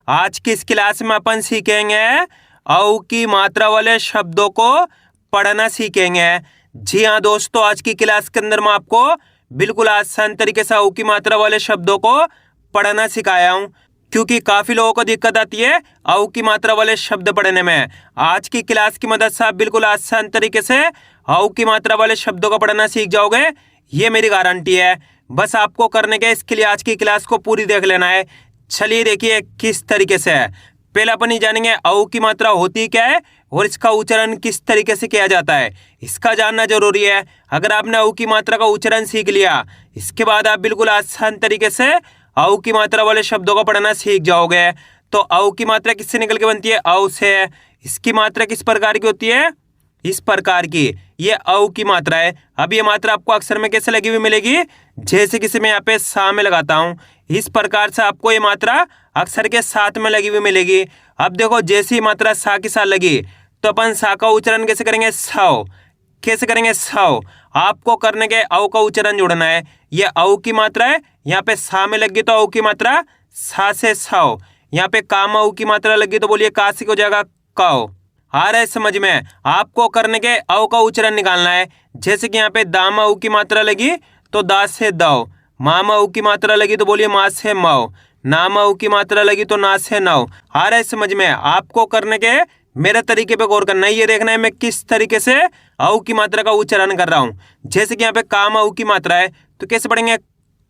आज की इस क्लास में अपन सीखेंगे औ की मात्रा वाले शब्दों को पढ़ना सीखेंगे। जी हाँ दोस्तों, आज की क्लास के अंदर मैं आपको बिल्कुल आसान तरीके से औ की मात्रा वाले शब्दों को पढ़ना सिखाया हूँ, क्योंकि काफ़ी लोगों को दिक्कत आती है औ की मात्रा वाले शब्द पढ़ने में। आज की क्लास की मदद से आप बिल्कुल आसान तरीके से औ की मात्रा वाले शब्दों को पढ़ना सीख जाओगे, ये मेरी गारंटी है। बस आपको करने के इसके लिए आज की क्लास को पूरी देख लेना है। चलिए देखिए किस तरीके से है। पहले अपन ये जानेंगे औ की मात्रा होती क्या है और इसका उच्चारण किस तरीके से किया जाता है, इसका जानना जरूरी है। अगर आपने औ की मात्रा का उच्चारण सीख लिया, इसके बाद आप बिल्कुल आसान तरीके से औ की मात्रा वाले शब्दों को पढ़ना सीख जाओगे। तो औ की मात्रा किससे निकल के बनती है? औ से। इसकी मात्रा किस प्रकार की होती है? इस प्रकार की। ये औ की मात्रा है। अब ये मात्रा आपको अक्षर में कैसे लगी हुई मिलेगी? जैसे किसी में यहाँ पे सा में लगाता हूँ, इस प्रकार से आपको ये मात्रा अक्षर के साथ में लगी हुई मिलेगी। अब देखो, जैसी ही मात्रा सा के साथ लगी तो अपन सा का उच्चारण कैसे करेंगे? सौ। कैसे करेंगे? सौ। आपको करने के औ का उच्चारण जोड़ना है। ये औ की मात्रा है, यहाँ पे सा में लगी तो औ की मात्रा सा से सौ। यहाँ पे काम औ की मात्रा लगी तो बोलिए का से हो जाएगा कौ। आ रहा है समझ में? आपको करने के औ का उच्चारण निकालना है। जैसे कि यहाँ पे दाम औ की मात्रा लगी तो दा से दौ, माम औ की मात्रा लगी तो बोलिए मा से मौ, नाम औ की मात्रा लगी तो ना से नौ। आ रहा है समझ में? आपको करने के मेरे तरीके पे गौर करना है। ये देखना है मैं किस तरीके से औ की मात्रा का उच्चारण कर रहा हूँ। जैसे कि यहाँ पे काम औ की मात्रा है तो कैसे पढ़ेंगे?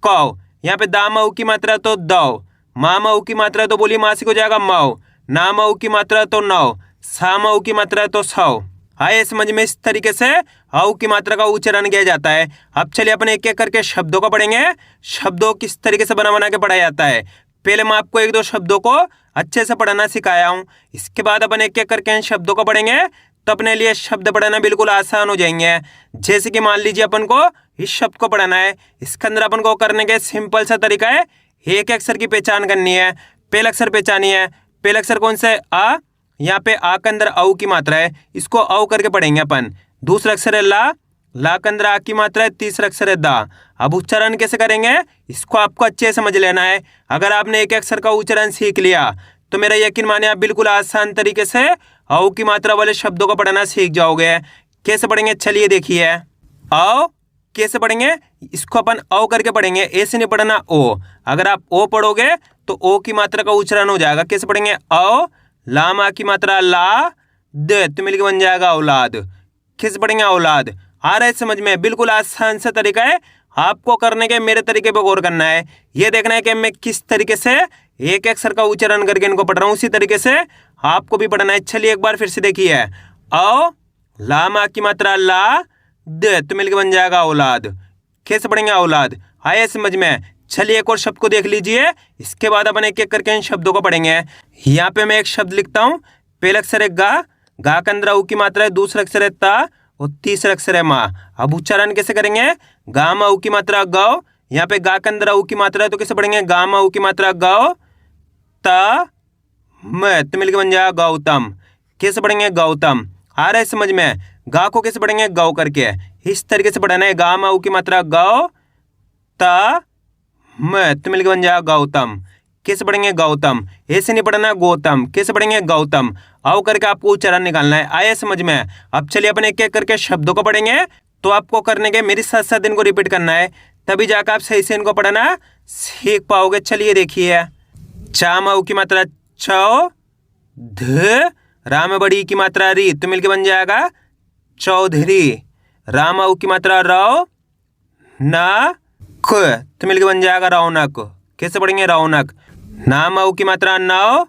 कौ। यहाँ पे दाम औ की मात्रा तो दौ, माम औ की मात्रा तो बोलिए मासिक हो जाएगा मौ, नाम औ की मात्रा तो नौ, साम औ की मात्रा तो सौ। आए समझ में? इस तरीके से औ की मात्रा का उच्चारण किया जाता है। अब चलिए अपन एक एक करके शब्दों को पढ़ेंगे। शब्दों किस तरीके से बना बना के पढ़ा जाता है। पहले मैं आपको एक दो शब्दों को अच्छे से पढ़ना सिखाया हूँ, इसके बाद अपन एक एक करके इन शब्दों को पढ़ेंगे तो अपने लिए शब्द पढ़ना बिल्कुल आसान हो जाएंगे। जैसे कि मान लीजिए अपन को इस शब्द को पढ़ना है, इसके अंदर अपन को करने के सिंपल सा तरीका है, एक अक्षर की पहचान करनी है। पहला अक्षर पहचानी है। पहला अक्षर कौन सा है? आ। यहाँ पे आ के अंदर औ की मात्रा है, इसको औ करके पढ़ेंगे अपन। दूसरा अक्षर है ला, ला के अंदर आ की मात्रा है। तीसरा अक्षर है दा। अब उच्चारण कैसे करेंगे इसको आपको अच्छे से समझ लेना है। अगर आपने एक अक्षर का उच्चारण सीख लिया तो मेरा यकीन मानिए आप बिल्कुल आसान तरीके से औ की मात्रा वाले शब्दों को पढ़ना सीख जाओगे। कैसे पढ़ेंगे चलिए देखिए। औ कैसे पढ़ेंगे? इसको अपन औ करके पढ़ेंगे, ऐसे नहीं पढ़ना ओ। अगर आप ओ पढ़ोगे तो ओ की मात्रा का उच्चारण हो जाएगा। कैसे पढ़ेंगे? औ, लामा की मात्रा ला, द तो मिलकर बन जाएगा औलाद। कैसे पढ़ेंगे? औलाद। आ रहा है समझ में? बिल्कुल आसान सा तरीका है। आपको करने के मेरे तरीके पे गौर करना है। ये देखना है कि मैं किस तरीके से एक अक्षर का उच्चारण करके इनको पढ़ रहा हूँ, उसी तरीके से आपको भी पढ़ना है। चलिए एक बार फिर से देखिए। औ, लामा की मात्रा ला, द तो मिलकर बन जाएगा औलाद। कैसे पढ़ेंगे? औलाद। आया समझ में? चलिए एक और शब्द को देख लीजिए, इसके बाद अपन एक एक करके इन शब्दों को पढ़ेंगे। यहाँ पे मैं एक शब्द लिखता हूँ। पहला अक्षर है गा, गा के अंदर ऊ की मात्रा है। दूसरा अक्षर है ता और तीसरा अक्षर है माँ। अब उच्चारण कैसे करेंगे? गा मा ऊ की मात्रा गौ। यहाँ पे गा के अंदर ऊ की मात्रा है तो कैसे पढ़ेंगे? गा मा ऊ की मात्रा गौ, ता म तो मिलकर बन जाएगा गौतम। कैसे पढ़ेंगे? गौतम। आ रहा है समझ में? गा को कैसे पढ़ेंगे? गौ करके। इस तरीके से पढ़ना है। गा मा ऊ की मात्रा गौ, ता म तो मिलकर बन जाएगा गौतम। कैसे पढ़ेंगे? गौतम। ऐसे नहीं पढ़ना गौतम। कैसे पढ़ेंगे? गौतम। आओ करके आपको उच्चारण निकालना है। आया समझ में? अब चलिए अपन एक एक करके शब्दों को पढ़ेंगे। तो आपको करने के मेरे साथ साथ इनको रिपीट करना है, तभी जाकर आप सही से इनको पढ़ना सीख पाओगे। चलिए देखिए। चा माऊ की मात्रा चौ, ध राम बड़ी की मात्रा री तो मिलके बन जाएगा चौधरी। राम आऊ की मात्रा रौ, ना क तो मिलके बन जाएगा रौनक। कैसे पढ़ेंगे? रौनक। नाम आऊ की मात्रा नौ,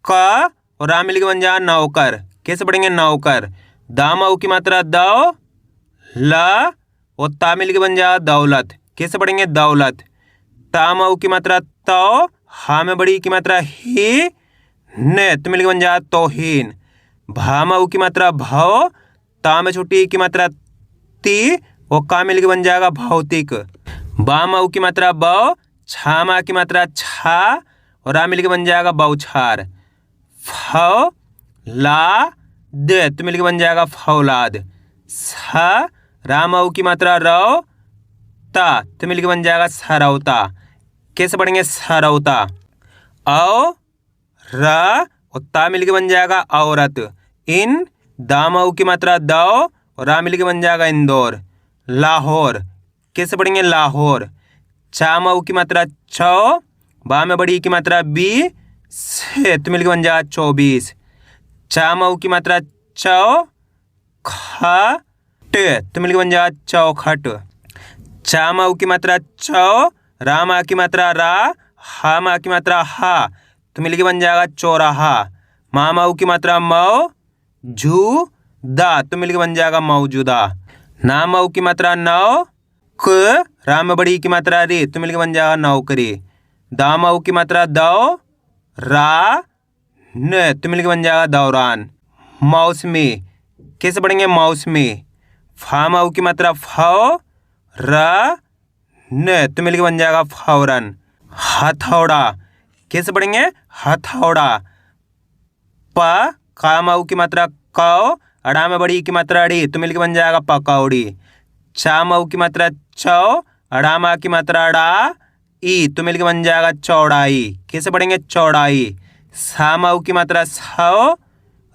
क और राम मिलके बन जाएगा नौकर। कैसे पढ़ेंगे? नौकर। दाम आऊ की मात्रा दौ, ल और ता मिलके बन जाएगा दौलत। कैसे पढ़ेंगे? दौलत। ताम आऊ की मात्रा तौ, हा में बड़ी की मात्रा ही, न तो मिलके बन जाएगा तौहीन। भाम आऊ की मात्रा भौ, ता में छोटी की मात्रा ती और का मिलके बन जाएगा भौतिक। बाम आऊ की मात्रा बौ, छा मा की मात्रा छा और रा मिलके बन जाएगा बौछार। फौ ला द तो मिलके बन जाएगा फौलाद। स राम आऊ की मात्रा रौ, ता तो मिलके बन जाएगा सरौता। कैसे पढ़ेंगे? सरौता। औ र और ता मिलके बन जाएगा औरत। इन, दामऊ की मात्रा दो और रा मिलके बन जाएगा इंदौर। लाहौर, कैसे पढ़ेंगे लाहौर। चामऊ की मात्रा छो, बा में बड़ी की मात्रा बी, से तो मिलके बन जाएगा 24। चामऊ की मात्रा चौ, खा ट तो मिलके बन जाएगा चौखट। चामऊ की मात्रा चौ, रामा की मात्रा रा, हामा की मात्रा हा तो मिलके बन जाएगा चौराहा। मामऊ की मात्रा मऊ, झू दा तो मिलके बन जाएगा मौजूदा। नामऊ की मात्रा नौ, क राम बड़ी की मात्रा रे तो मिलके बन जाएगा नौकरी। दामऊ की मात्रा दो, रा न तो मिलके बन जाएगा दौरान। मौसमी, कैसे पढ़ेंगे मौसमी। फामऊ की मात्रा फौ, र न तो मिलके बन जाएगा फौरन। हथौड़ा, कैसे पढ़ेंगे हथौड़ा। प कामऊ की मात्रा कौ, अड़ा में बड़ी की मात्रा अड़ी तो मिलके बन जाएगा पकौड़ी। चामऊ की मात्रा चौ, अड़ामा की मात्रा अड़ा, ई तो मिलके बन जाएगा चौड़ाई। कैसे पढ़ेंगे चौड़ाई। सामऊ की मात्रा सौ,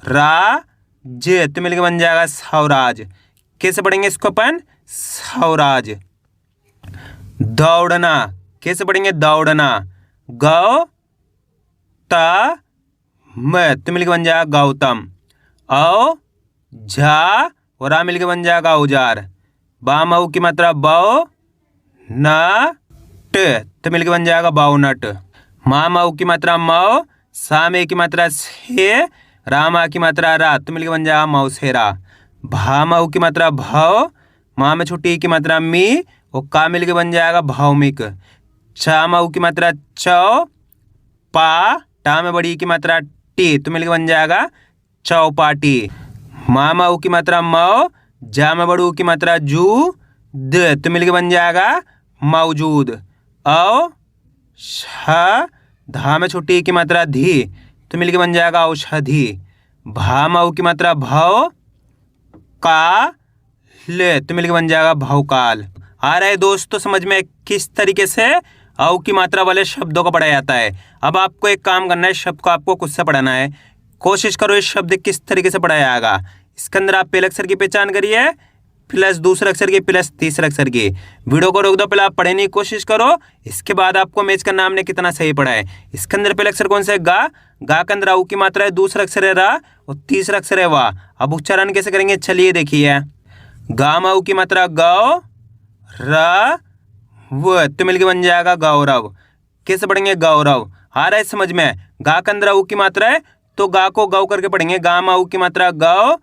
रा जे तो मिलके बन जाएगा सौराज। कैसे पढ़ेंगे इसको अपन सौराज। दौड़ना, कैसे पढ़ेंगे दौड़ना। गौ ता म तो मिलके बन जाएगा गौतम। औ झा और रा मिलके बन जाएगा औजार। बामऊ की मात्रा बौ, न ट तो मिलके बन जाएगा बाउनट। मामऊ की मात्रा मौ, सामे की मात्रा से, रामा की मात्रा रा तो मिलके बन जाएगा मौसेरा। भामऊ की मात्रा भौ, माँ में छोटी की मात्रा मी और का मिलके बन जाएगा भौमिक। चामऊ की मात्रा चौ, पा टा में बड़ी की मात्रा टी तो मिलके बन जाएगा चौपाटी। मामऊ की मात्रा मौ, जा में बड़ू की मात्रा जू, द तो मिलके बन जाएगा मौजूद। औ श धा में छोटी की मात्रा धी तो मिलके बन जाएगा औषधि। भामऊ की मात्रा भौ, का ले तो मिलके बन जाएगा भौकाल। आ रहा है दोस्तों समझ में किस तरीके से औ की मात्रा वाले शब्दों को पढ़ा जाता है। अब आपको एक काम करना है, शब्द को आपको खुद से पढ़ाना है। कोशिश करो इस शब्द किस तरीके से पढ़ाया जाएगा। इसके अंदर आप पहले अक्षर की पहचान करिए, प्लस दूसरे अक्षर की, प्लस तीसरे अक्षर की। वीडियो को रोक दो, पहले आप पढ़ने की कोशिश करो, इसके बाद आपको मैच का नाम ने कितना सही पढ़ा है। इसके अंदर पहले अक्षर कौन सा है गा, गा के अंदर औ की मात्रा है, दूसरा अक्षर है रा और तीसरा अक्षर है वा। अब उच्चारण कैसे करेंगे चलिए देखिए। गामऊ की मात्रा गौ, र वो तो मिलके बन जाएगा गौरव। कैसे पढ़ेंगे गौरव। आ रहा है समझ में। गा के अंदर ऊ की मात्रा है तो गा को गौ करके पढ़ेंगे। गा में ऊ की मात्रा गौ,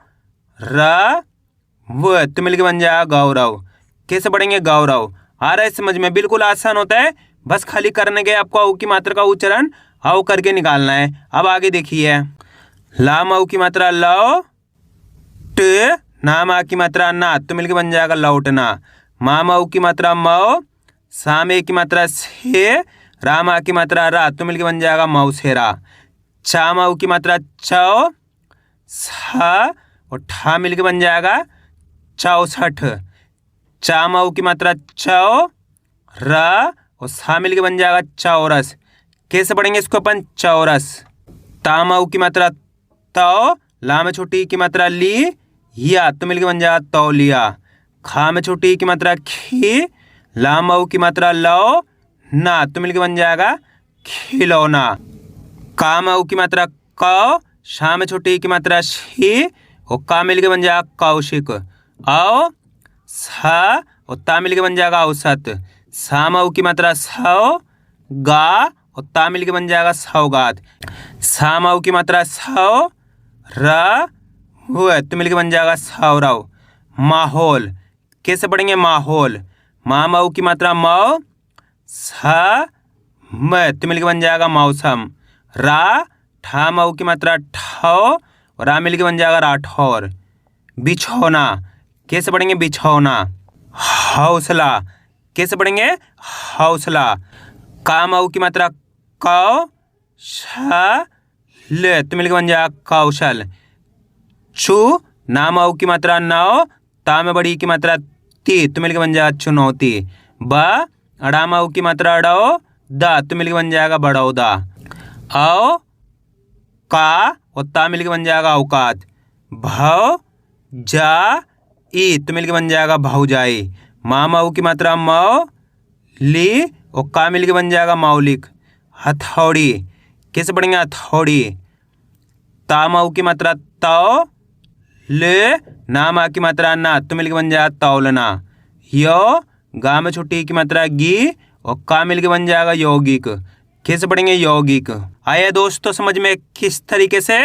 र वो तो मिलके बन जाएगा गौरव। कैसे पढ़ेंगे गौरव। आ रहा है समझ में। बिल्कुल आसान होता है, बस खाली करने के आपको ऊ की मात्रा का उच्चारण औ करके निकालना है। अब आगे देखिए। लाम ऊ की मात्रा लौ, ट नामा की मात्रा ना तो मिलके बन जाएगा लौटना। मामऊ की मात्रा मौ, सामे की मात्रा से, रामा की मात्रा रा तो मिलके बन जाएगा मौसेरा। चामऊ की मात्रा चौ, सा और ठा मिलके बन जाएगा 64। चामऊ की मात्रा चौ, र और सा मिलके बन जाएगा चौरस। कैसे पढ़ेंगे इसको अपन चौरस। तामऊ की मात्रा तौ, ला में छोटी की मात्रा ली, या तो मिलके बन जाएगा तौलिया। खा में छोटी की मात्रा खी, लामऊ की मात्रा लो, ना तो मिलके बन जाएगा खिलौना। कामऊ की मात्रा कौ, शा में छोटी की मात्रा शी और का मिलके बन जाएगा कौशिक। औ सा और ता मिलके बन जाएगा औसत। सामऊ की मात्रा सौ, गा और ता मिलके बन जाएगा सौगात। सामऊ की मात्रा सौ, र हुआ तो मिलके बन जाएगा सौरव। माहौल। कैसे पढ़ेंगे माहौल। मामऊ की मात्रा मौ, सा म तो मिलके बन जाएगा मौसम। रा ठामऊ की मात्रा ठौ और रा मिलके बन जाएगा राठौर। बिछौना। कैसे पढ़ेंगे बिछौना। हौसला। कैसे पढ़ेंगे हौसला। कामऊ की मात्रा कौ, श ल तो मिलके बन जाएगा कौशल। चू नामऊ की मात्रा नौ, ता में बड़ी की मात्रा ती तो मिलके बन जाएगा चुनौती। ब अड़ामऊ की मात्रा अड़ो, दा तो मिलके बन जाएगा बड़ौदा। औ का और ता मिलके बन जाएगा औकात। भव जा ई तो मिलके बन जाएगा भौजाई। माऊ की मात्रा मौ ली और का मिलके बन जाएगा मौलिक। हथौड़ी कैसे पढ़ेंगे? हथौड़ी। तामाऊ की मात्रा तौ ले ना मा की मात्रा ना तो मिलके बन जाएगा तौलना। यो गा में छोटी की मात्रा गी और का मिलके बन जाएगा यौगिक। कैसे पढ़ेंगे? यौगिक। आइए दोस्तों समझ में किस तरीके से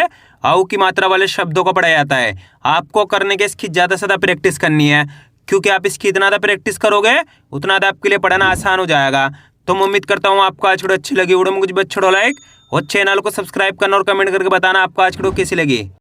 औ की मात्रा वाले शब्दों को पढ़ा जाता है। आपको करने के इसकी ज़्यादा से ज़्यादा प्रैक्टिस करनी है, क्योंकि आप इसकी इतना ज़्यादा प्रैक्टिस करोगे उतना ज़्यादा आपके लिए पढ़ना आसान हो जाएगा। तो मैं उम्मीद करता हूँ आपको आज वीडियो अच्छी लगी। वीडियो में कुछ भी अच्छा लाइक और चैनल को सब्सक्राइब करना और कमेंट करके बताना आपको आज वीडियो कैसी लगी।